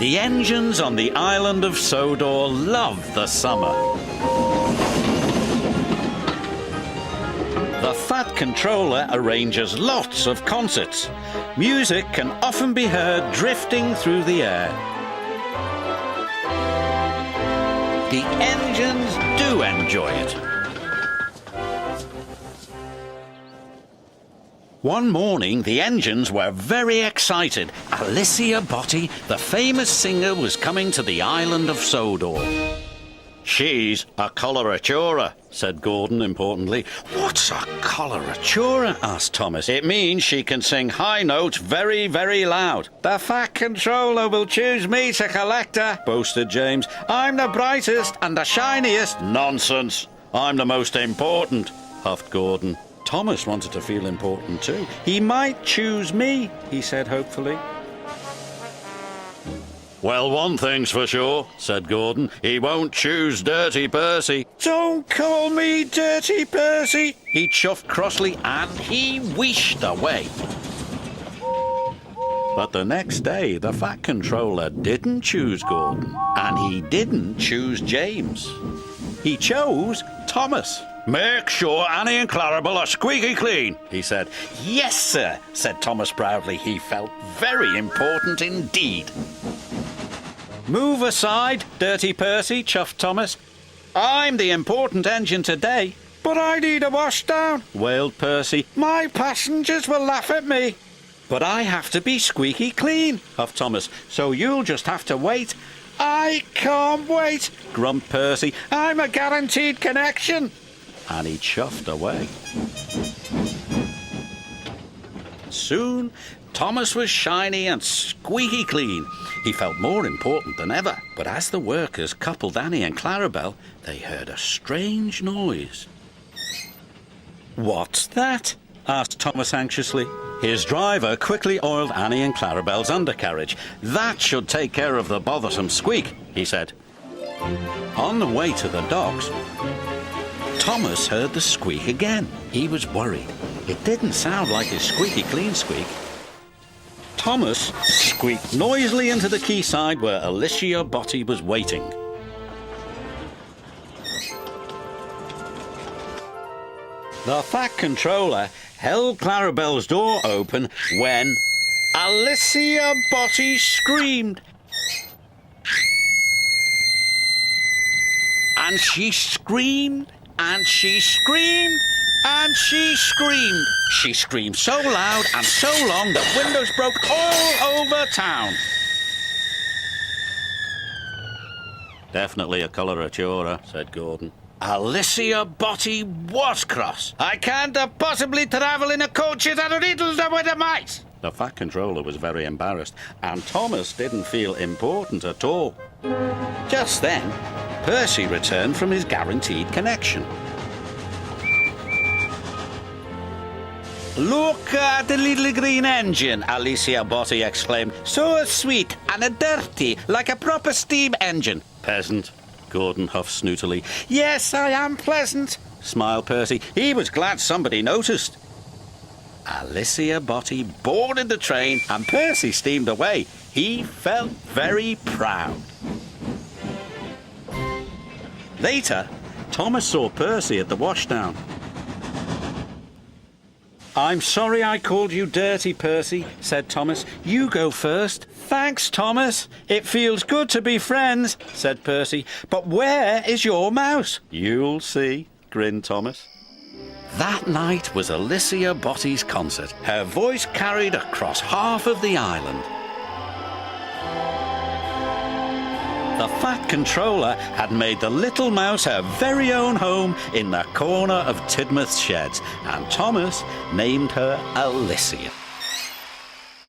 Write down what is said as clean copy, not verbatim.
The engines on the island of Sodor love the summer. The Fat Controller arranges lots of concerts. Music can often be heard drifting through the air. The engines do enjoy it. One morning, the engines were very excited. Alicia Botti, the famous singer, was coming to the island of Sodor. "She's a coloratura," said Gordon importantly. "What's a coloratura?" asked Thomas. "It means she can sing high notes very, very loud." "The Fat Controller will choose me to collect her," boasted James. "I'm the brightest and the shiniest." "Nonsense! I'm the most important," huffed Gordon. Thomas wanted to feel important too. "He might choose me," he said hopefully. "Well, one thing's for sure," said Gordon. "He won't choose Dirty Percy." "Don't call me Dirty Percy," he chuffed crossly, and he wheeshed away. But the next day, the Fat Controller didn't choose Gordon, and he didn't choose James. He chose Thomas. "Make sure Annie and Clarabel are squeaky clean," he said. "Yes, sir," said Thomas proudly. He felt very important indeed. "Move aside, Dirty Percy," chuffed Thomas. "I'm the important engine today." "But I need a washdown," wailed Percy. "My passengers will laugh at me." "But I have to be squeaky clean," huffed Thomas, "so you'll just have to wait." "I can't wait," grumped Percy. "I'm a guaranteed connection." And he chuffed away. Soon, Thomas was shiny and squeaky clean. He felt more important than ever. But as the workers coupled Annie and Clarabel, they heard a strange noise. "What's that?" asked Thomas anxiously. His driver quickly oiled Annie and Clarabel's undercarriage. "That should take care of the bothersome squeak," he said. On the way to the docks, Thomas heard the squeak again. He was worried. It didn't sound like his squeaky clean squeak. Thomas squeaked noisily into the quayside where Alicia Botti was waiting. The Fat Controller held Clarabel's door open when Alicia Botti screamed. And she screamed, and she screamed, and she screamed. She screamed so loud and so long that windows broke all over town. "Definitely a coloratura," said Gordon. Alicia Botti was cross. "I can't possibly travel in a coach that riddled with the mice." The Fat Controller was very embarrassed, and Thomas didn't feel important at all. Just then, Percy returned from his guaranteed connection. "Look at the little green engine," Alicia Botti exclaimed. "So sweet and dirty, like a proper steam engine." "Peasant," Gordon huffed snootily. "Yes, I am pleasant," smiled Percy. He was glad somebody noticed. Alicia Botti boarded the train and Percy steamed away. He felt very proud. Later, Thomas saw Percy at the washdown. "I'm sorry I called you Dirty Percy," said Thomas. "You go first." "Thanks, Thomas. It feels good to be friends," said Percy. "But where is your mouse?" "You'll see," grinned Thomas. That night was Alicia Botti's concert. Her voice carried across half of the island. The Fat Controller had made the little mouse her very own home in the corner of Tidmouth's sheds, and Thomas named her Alicia.